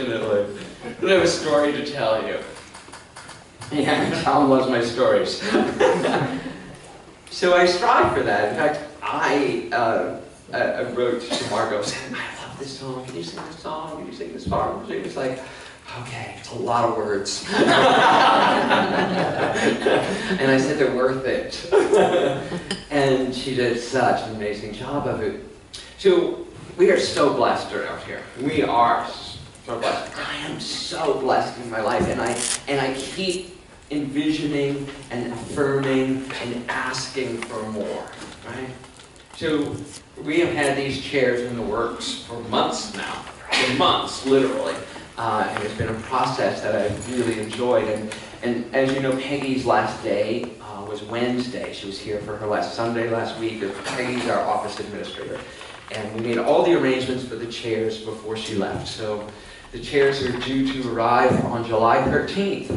unfortunately. But I have a story to tell you. Yeah, Tom loves my stories. So I strive for that. In fact, I wrote to Margot saying, I love this song. Can you sing this song? Can you sing this part? She was like, okay, it's a lot of words. And I said, they're worth it. And she did such an amazing job of it. So we are so blessed around here. We are so blessed. I am so blessed in my life, and I keep envisioning and affirming and asking for more, right? So we have had these chairs in the works for months now, for months, literally. And it's been a process that I've really enjoyed. And as you know, Peggy's last day was Wednesday. She was here for her last Sunday last week. Peggy's our office administrator. And we made all the arrangements for the chairs before she left. So the chairs are due to arrive on July 13th.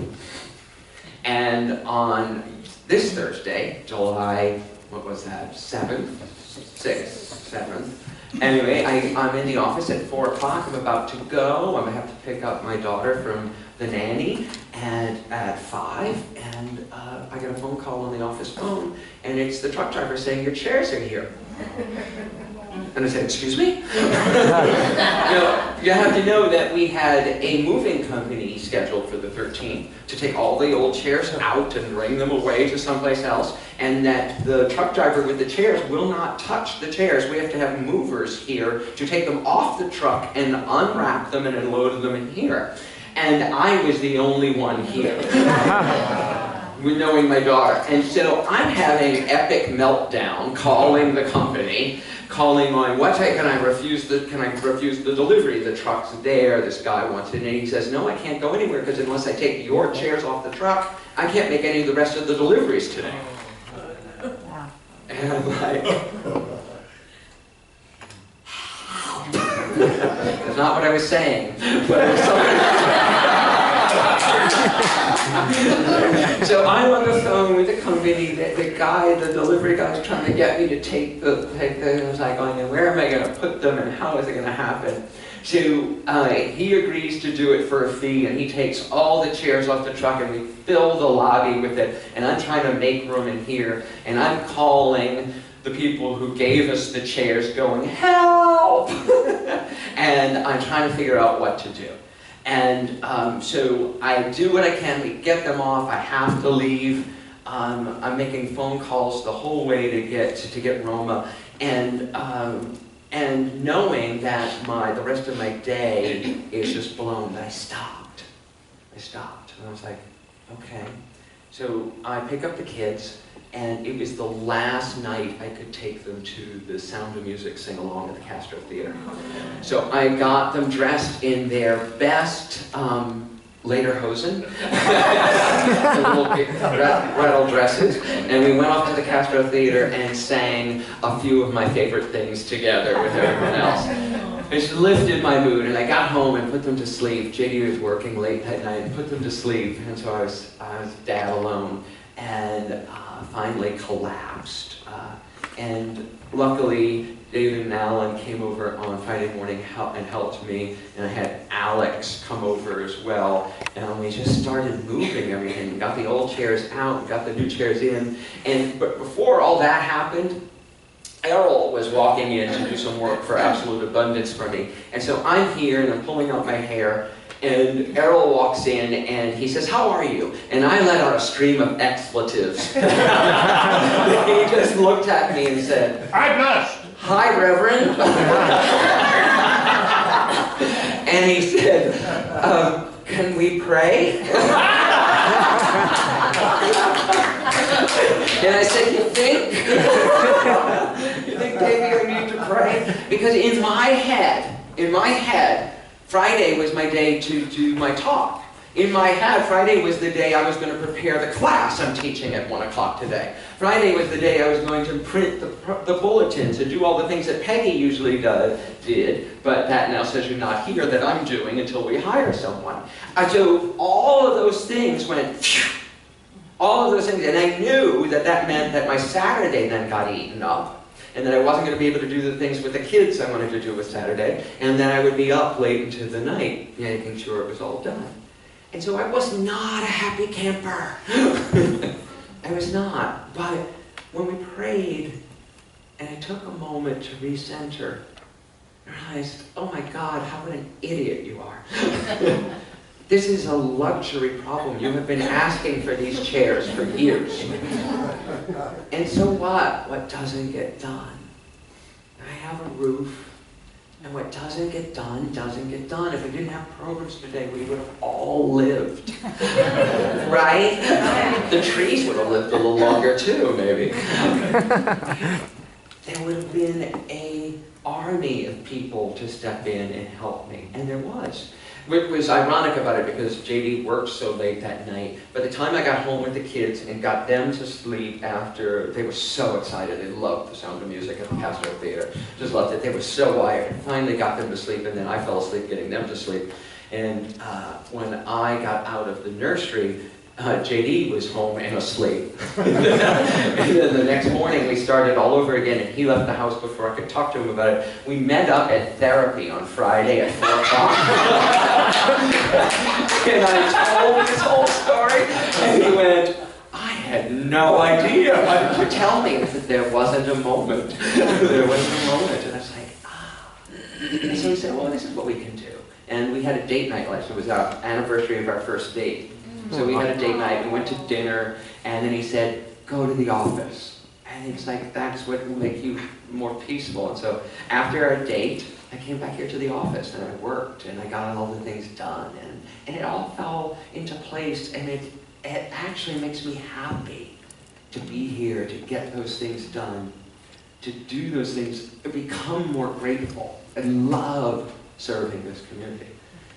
And on this Thursday, July, what was that, 7th? 6th, 7th. Anyway, I'm in the office at 4 o'clock. I'm about to go. I'm going to have to pick up my daughter from the nanny at 5. And I get a phone call on the office phone, and it's the truck driver saying, your chairs are here. And I said, excuse me? You have to know that we had a moving company scheduled for the 13th to take all the old chairs out and bring them away to someplace else, and that the truck driver with the chairs will not touch the chairs. We have to have movers here to take them off the truck and unwrap them and unload them in here. And I was the only one here. With knowing my daughter. And so I'm having an epic meltdown, calling the company, calling on, can I refuse the delivery? The truck's there, this guy wants it, and he says, no, I can't go anywhere, because unless I take your chairs off the truck, I can't make any of the rest of the deliveries today. And I'm like, that's not what I was saying, but it was something. So I'm on the phone with the company, the delivery guy's trying to get me to take the I was like, going, where am I going to put them and how is it going to happen? So he agrees to do it for a fee, and he takes all the chairs off the truck, and we fill the lobby with it, and I'm trying to make room in here, and I'm calling the people who gave us the chairs going, help! And I'm trying to figure out what to do. And so I do what I can, we get them off, I have to leave. I'm making phone calls the whole way to get Roma, and knowing that the rest of my day is just blown, I stopped. And I was like, okay. So I pick up the kids, and it was the last night I could take them to the Sound of Music sing-along at the Castro Theater. So I got them dressed in their best lederhosen, the little big rattle dresses, and we went off to the Castro Theater and sang a few of my favorite things together with everyone else. It lifted my mood, and I got home and put them to sleep. JD was working late that night and put them to sleep, and so I was dad alone, and finally collapsed. And luckily, David and Alan came over on Friday morning and helped me, and I had Alex come over as well, and we just started moving everything. Got the old chairs out, got the new chairs in, but before all that happened, Errol was walking in to do some work for Absolute Abundance for me, and so I'm here and I'm pulling out my hair, and Errol walks in and he says, how are you? And I let out a stream of expletives. He just looked at me and said, I'm blessed. Hi, Reverend. And he said, can we pray? And I said, you think? You think maybe I need to pray? Because in my head, Friday was my day to do my talk. In my head, Friday was the day I was going to prepare the class I'm teaching at 1 o'clock today. Friday was the day I was going to print the bulletins and do all the things that Peggy usually did, but that now says you're not here, that I'm doing until we hire someone. So all of those things went, phew, all of those things, and I knew that that meant that my Saturday then got eaten up. and that I wasn't going to be able to do the things with the kids I wanted to do with Saturday, and then I would be up late into the night making sure it was all done. And so I was not a happy camper. I was not. But when we prayed, and I took a moment to recenter, I realized, oh my God, how an idiot you are. This is a luxury problem. You have been asking for these chairs for years. And so what? What doesn't get done? I have a roof, and what doesn't get done, doesn't get done. If we didn't have programs today, we would have all lived. Right? The trees would have lived a little longer too, maybe. There would have been an army of people to step in and help me, and there was. It was ironic about it because JD worked so late that night. By the time I got home with the kids and got them to sleep after, they were so excited. They loved the Sound of Music at the Pastoral Theater. Just loved it. They were so wired. Finally got them to sleep, and then I fell asleep getting them to sleep. And when I got out of the nursery, JD was home and asleep. And then the next morning we started all over again, and he left the house before I could talk to him about it. We met up at therapy on Friday at 4 o'clock. And I told this whole story, and he went, I had no idea. Why did you tell me? I said, there wasn't a moment. There wasn't a moment. And I was like, ah. And so he said, well, this is what we can do. And we had a date night last night. It was our anniversary of our first date. So we had a date night, we went to dinner, and then he said, go to the office. And it's like, that's what will make you more peaceful. And so after our date, I came back here to the office, and I worked, and I got all the things done, and it all fell into place, and it actually makes me happy to be here, to get those things done, to do those things, to become more grateful. I love serving this community.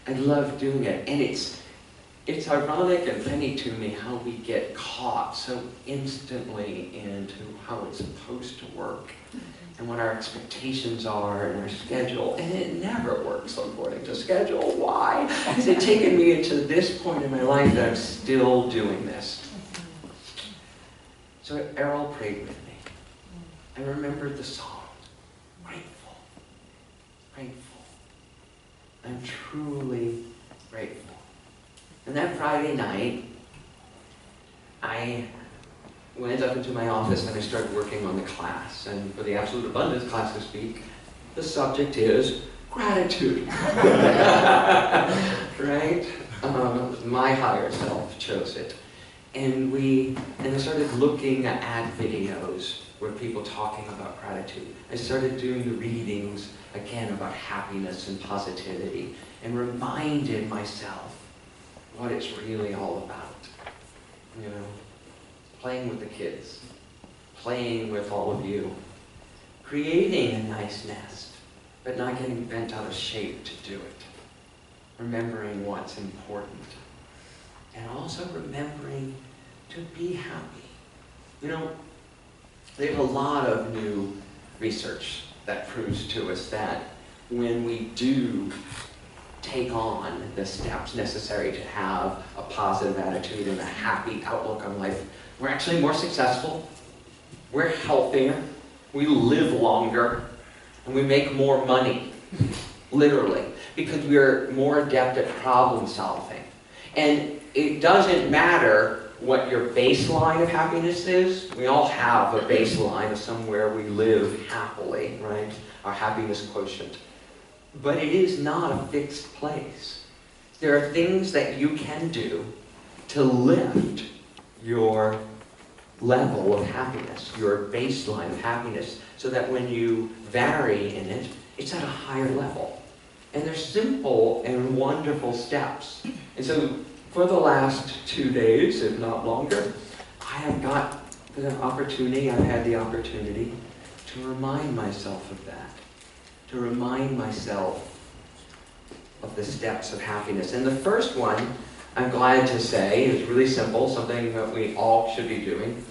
I love doing it, and it's ironic and funny to me how we get caught so instantly into how it's supposed to work and what our expectations are and our schedule, and it never works according to schedule. Why? Has it taken me into this point in my life that I'm still doing this? So Errol prayed with me. I remembered the song, grateful, grateful. I'm truly grateful. And that Friday night, I went up into my office and I started working on the class. And for the Absolute Abundance class this week, the subject is gratitude. Right? My higher self chose it. And I started looking at videos where people talking about gratitude. I started doing the readings again about happiness and positivity and reminded myself what it's really all about. You know, playing with the kids, playing with all of you, creating a nice nest, but not getting bent out of shape to do it. Remembering what's important. And also remembering to be happy. You know, there's a lot of new research that proves to us that when we do take on the steps necessary to have a positive attitude and a happy outlook on life, we're actually more successful, we're healthier, we live longer, and we make more money, literally, because we're more adept at problem solving. And it doesn't matter what your baseline of happiness is. We all have a baseline of somewhere we live happily, right? Our happiness quotient. But it is not a fixed place. There are things that you can do to lift your level of happiness, your baseline of happiness, so that when you vary in it, it's at a higher level. And they're simple and wonderful steps. And so for the last 2 days, if not longer, I have got the opportunity, I've had the opportunity to remind myself of that. To remind myself of the steps of happiness. And the first one, I'm glad to say, is really simple, something that we all should be doing,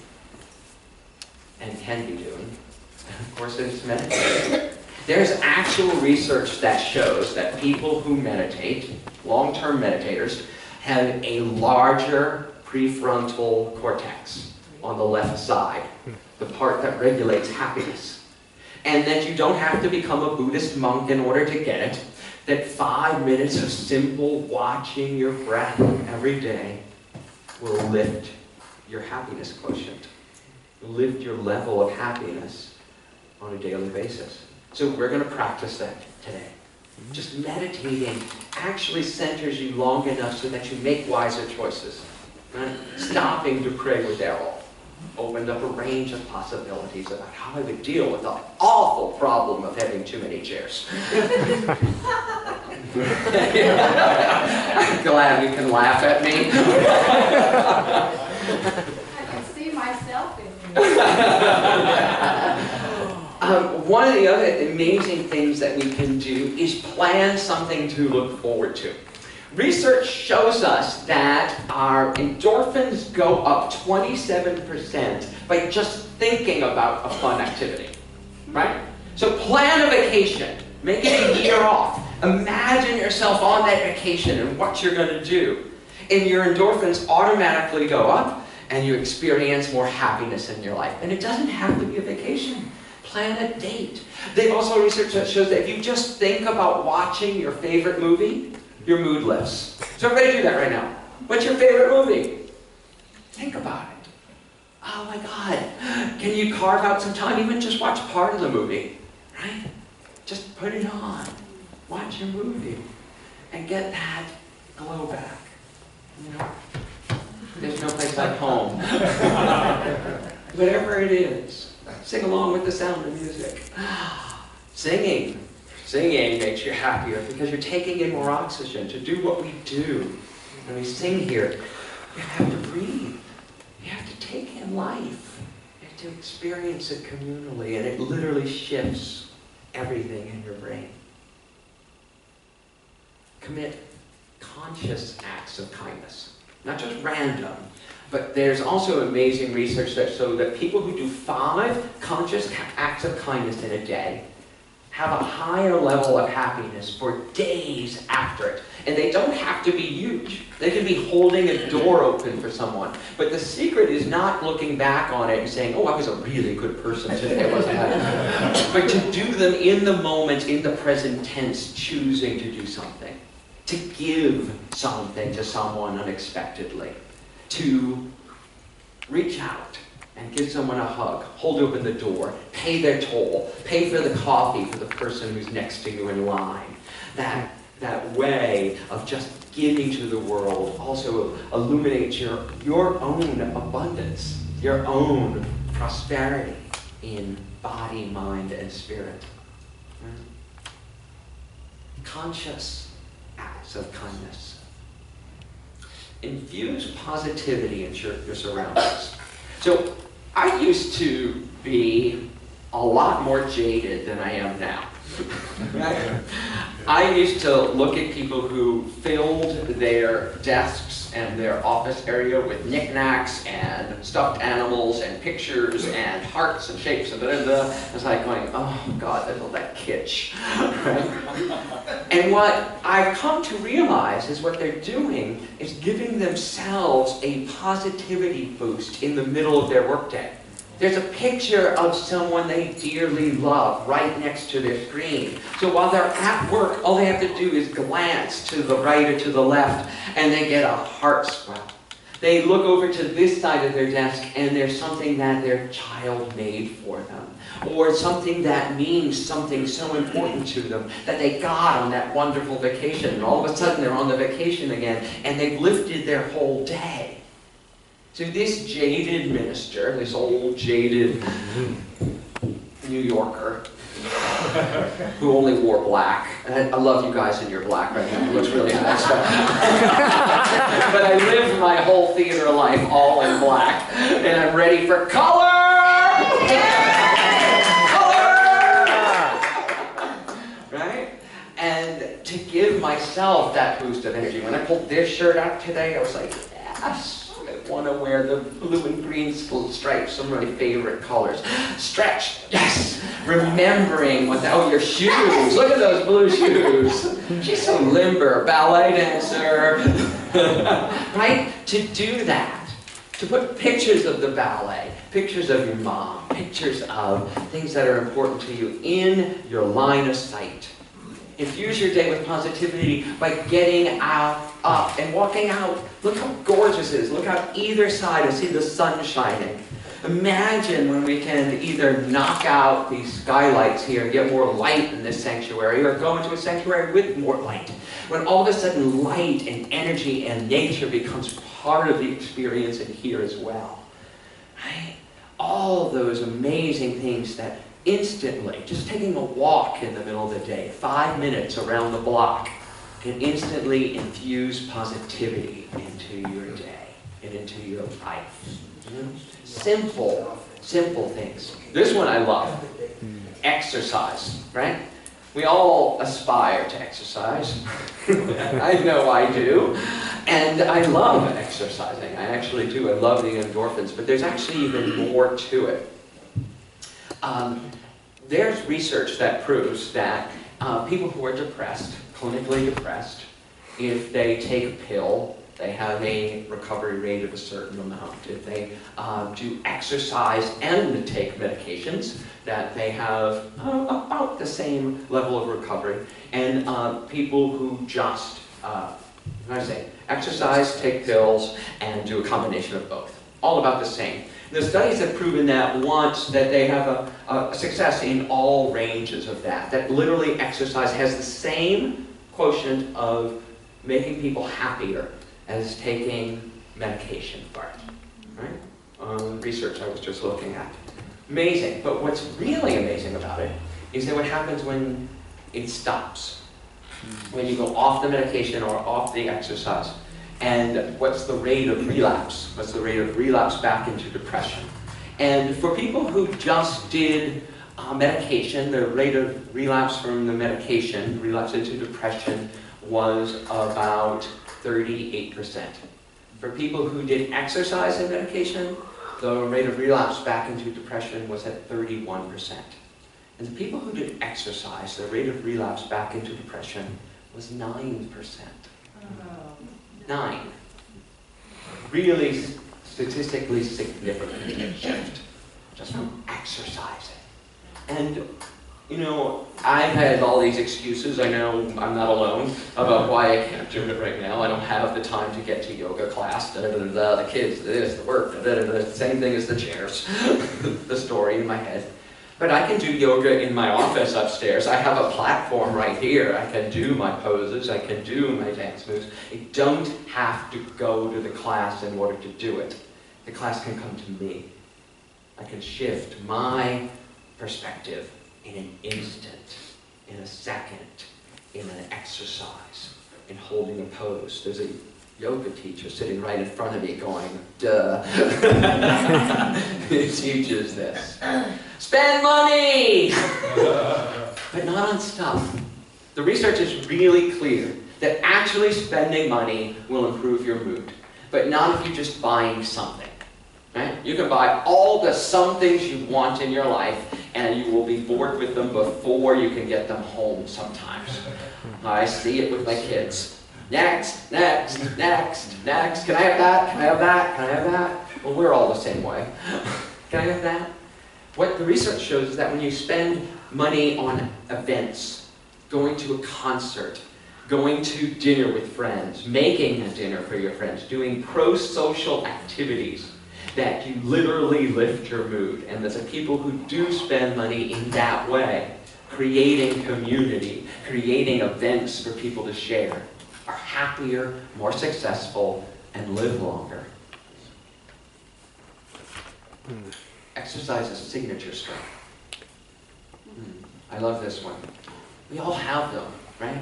and can be doing. And of course, it's meditating. There's actual research that shows that people who meditate, long-term meditators, have a larger prefrontal cortex on the left side, the part that regulates happiness. and that you don't have to become a Buddhist monk in order to get it, that 5 minutes of simple watching your breath every day will lift your happiness quotient, lift your level of happiness on a daily basis. So we're going to practice that today. Just meditating actually centers you long enough so that you make wiser choices. Right? Stopping to pray with Daigle opened up a range of possibilities about how I would deal with the awful problem of having too many chairs. I'm glad you can laugh at me. I can see myself in you. One of the other amazing things that we can do is plan something to look forward to. Research shows us that our endorphins go up 27% by just thinking about a fun activity, right? So plan a vacation, make it a year off. Imagine yourself on that vacation and what you're going to do. And your endorphins automatically go up and you experience more happiness in your life. And it doesn't have to be a vacation. Plan a date. They've also research that shows that if you just think about watching your favorite movie, your mood lifts. So everybody do that right now. What's your favorite movie? Think about it. Oh my God. Can you carve out some time, even just watch part of the movie, right? Just put it on. Watch your movie and get that glow back. You know? There's no place like home. Whatever it is, sing along with the sound of music. Singing makes you happier because you're taking in more oxygen to do what we do. When we sing here, you have to breathe. You have to take in life. You have to experience it communally, and it literally shifts everything in your brain. Commit conscious acts of kindness. Not just random, but there's also amazing research that shows that people who do 5 conscious acts of kindness in a day have a higher level of happiness for days after it. And they don't have to be huge. They can be holding a door open for someone. But the secret is not looking back on it and saying, oh, I was a really good person today, wasn't I? But to do them in the moment, in the present tense, choosing to do something. To give something to someone unexpectedly. To reach out and give someone a hug, hold open the door, pay their toll, pay for the coffee for the person who's next to you in line. That way of just giving to the world also illuminates your own abundance, your own prosperity in body, mind, and spirit. Conscious acts of kindness. Infuse positivity into your surroundings. So I used to be a lot more jaded than I am now. Right? I used to look at people who filled their desks and their office area with knickknacks and stuffed animals and pictures and hearts and shapes and da-da-da. I was like going, oh God, there's all that kitsch. Right? And what I've come to realize is what they're doing is giving themselves a positivity boost in the middle of their workday. There's a picture of someone they dearly love right next to their screen. So while they're at work, all they have to do is glance to the right or to the left, and they get a heart swell. They look over to this side of their desk, and there's something that their child made for them, or something that means something so important to them that they got on that wonderful vacation, and all of a sudden they're on the vacation again, and they've lifted their whole day. So this jaded minister, this old jaded New Yorker, who only wore black. And I love you guys in your black right now. It looks really nice. But I lived my whole theater life all in black. And I'm ready for color! Color! Right? And to give myself that boost of energy. When I pulled this shirt out today, I was like, yes. I want to wear the blue and green stripes, some of my favorite colors. Stretch, yes! Remembering without your shoes. Look at those blue shoes. She's so limber, ballet dancer. Right? To do that, to put pictures of the ballet, pictures of your mom, pictures of things that are important to you in your line of sight. Infuse your day with positivity by getting up and walking out. Look how gorgeous it is. Look out either side and see the sun shining. Imagine when we can either knock out these skylights here and get more light in this sanctuary, or go into a sanctuary with more light. When all of a sudden light and energy and nature becomes part of the experience in here as well. Right? All of those amazing things that instantly, just taking a walk in the middle of the day, 5 minutes around the block, can instantly infuse positivity into your day and into your life. Simple, simple things. This one I love. Exercise, right? We all aspire to exercise. I know I do. And I love exercising. I actually do. I love the endorphins. But there's actually even more to it. There's research that proves that people who are depressed, clinically depressed, if they take a pill, they have a recovery rate of a certain amount. If they do exercise and take medications, that they have about the same level of recovery. And people who just, exercise, take pills, and do a combination of both. All about the same. The studies have proven that once that they have a success in all ranges of that. That literally exercise has the same quotient of making people happier as taking medication for it, right? Research I was just looking at. Amazing, but what's really amazing about it is that what happens when it stops. When you go off the medication or off the exercise. And what's the rate of relapse? What's the rate of relapse back into depression? And for people who just did medication, the rate of relapse from the medication, relapse into depression, was about 38%. For people who did exercise and medication, the rate of relapse back into depression was at 31%. And the people who did exercise, the rate of relapse back into depression was 9%. 9. Really statistically significant shift just from exercising. And you know, I've had all these excuses, I know I'm not alone, about why I can't do it right now. I don't have the time to get to yoga class, the kids, this, the work, same thing as the chairs, the story in my head. But I can do yoga in my office upstairs. I have a platform right here. I can do my poses, I can do my dance moves. I don't have to go to the class in order to do it. The class can come to me. I can shift my perspective in an instant, in a second, in an exercise, in holding a pose. There's a yoga teacher sitting right in front of me going, duh. He teaches this. Spend money! But not on stuff. The research is really clear that actually spending money will improve your mood, but not if you're just buying something. Right? You can buy all the some things you want in your life, and you will be bored with them before you can get them home sometimes. I see it with my kids. Next, next, next, next. Can I have that? Can I have that? Can I have that? Well, we're all the same way. Can I have that? What the research shows is that when you spend money on events, going to a concert, going to dinner with friends, making a dinner for your friends, doing pro-social activities, that you literally lift your mood. And that the people who do spend money in that way, creating community, creating events for people to share, are happier, more successful, and live longer. Exercise is signature strength. I love this one. We all have them, right?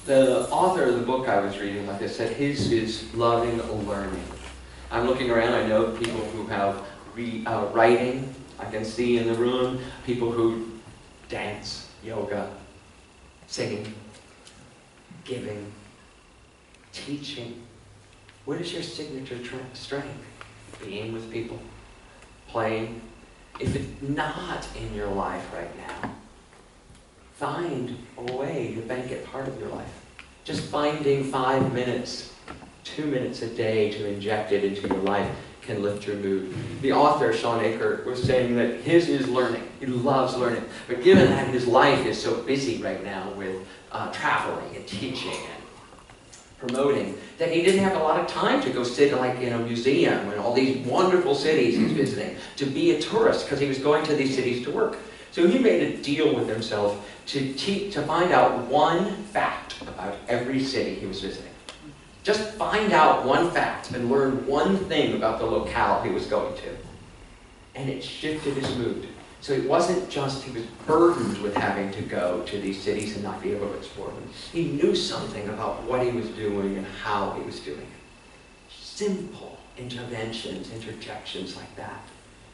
The author of the book I was reading, like I said, his is loving learning. I'm looking around, I know people who have writing, I can see in the room, people who dance, yoga, singing, giving, teaching. What is your signature strength? Being with people, playing. If it's not in your life right now, find a way to make it part of your life. Just finding 5 minutes, 2 minutes a day to inject it into your life can lift your mood. The author, Sean Aker, was saying that his is learning. He loves learning. But given that his life is so busy right now with traveling and teaching and promoting, that he didn't have a lot of time to go sit like in a museum in all these wonderful cities he's visiting, to be a tourist, because he was going to these cities to work. So he made a deal with himself to find out one fact about every city he was visiting. Just find out one fact and learn one thing about the locale he was going to. And it shifted his mood. So it wasn't just he was burdened with having to go to these cities and not be able to explore them. He knew something about what he was doing and how he was doing it. Simple interventions, interjections like that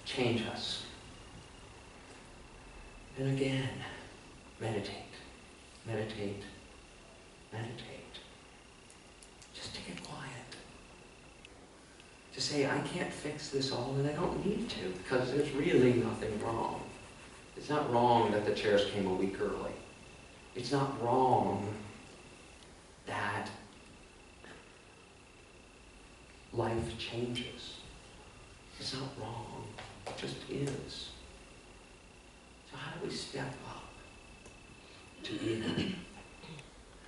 change us. And again, meditate, meditate, meditate. Just to get quiet. To say, I can't fix this all, and I don't need to, because there's really nothing wrong. It's not wrong that the chairs came a week early. It's not wrong that life changes. It's not wrong. It just is. So how do we step up to be that?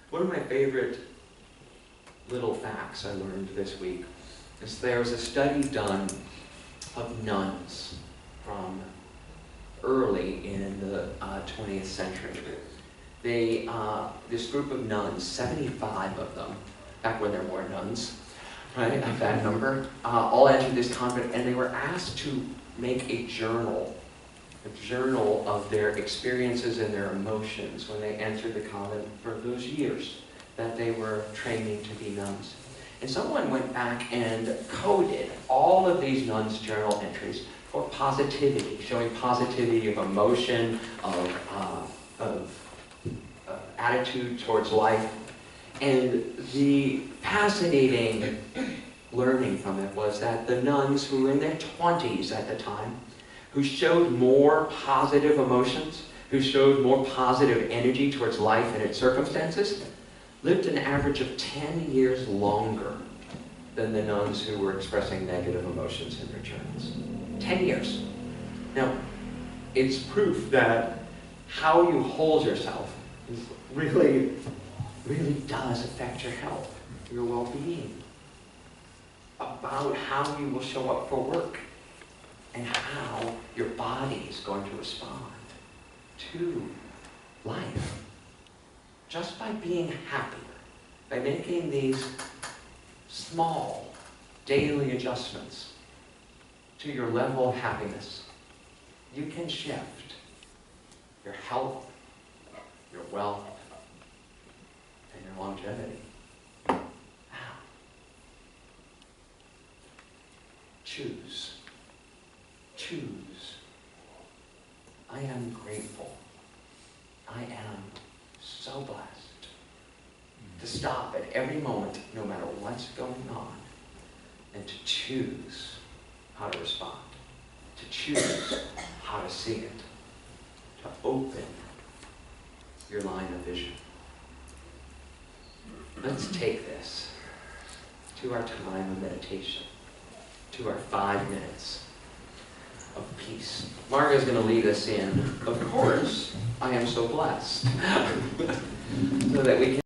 One of my favorite little facts I learned this week is there was a study done of nuns from early in the 20th century. This group of nuns, 75 of them, back when there were nuns, right, at that number, all entered this convent, and they were asked to make a journal of their experiences and their emotions when they entered the convent for those years that they were training to be nuns. And someone went back and coded all of these nuns' journal entries for positivity, showing positivity of emotion, of attitude towards life. And the fascinating learning from it was that the nuns who were in their 20s at the time, who showed more positive emotions, who showed more positive energy towards life and its circumstances, lived an average of 10 years longer than the nuns who were expressing negative emotions in their journals. 10 years. Now, it's proof that how you hold yourself really does affect your health, your well-being, about how you will show up for work, and how your body is going to respond to life. Just by being happier, by making these small daily adjustments to your level of happiness, you can shift your health, your wealth, and your longevity. Wow. Choose. Choose. I am grateful. I am so blessed to stop at every moment, no matter what's going on, and to choose how to respond, to choose how to see it, to open your line of vision. Let's take this to our time of meditation, to our 5 minutes of peace. Marga is going to lead us in, of course, I am so blessed, so that we can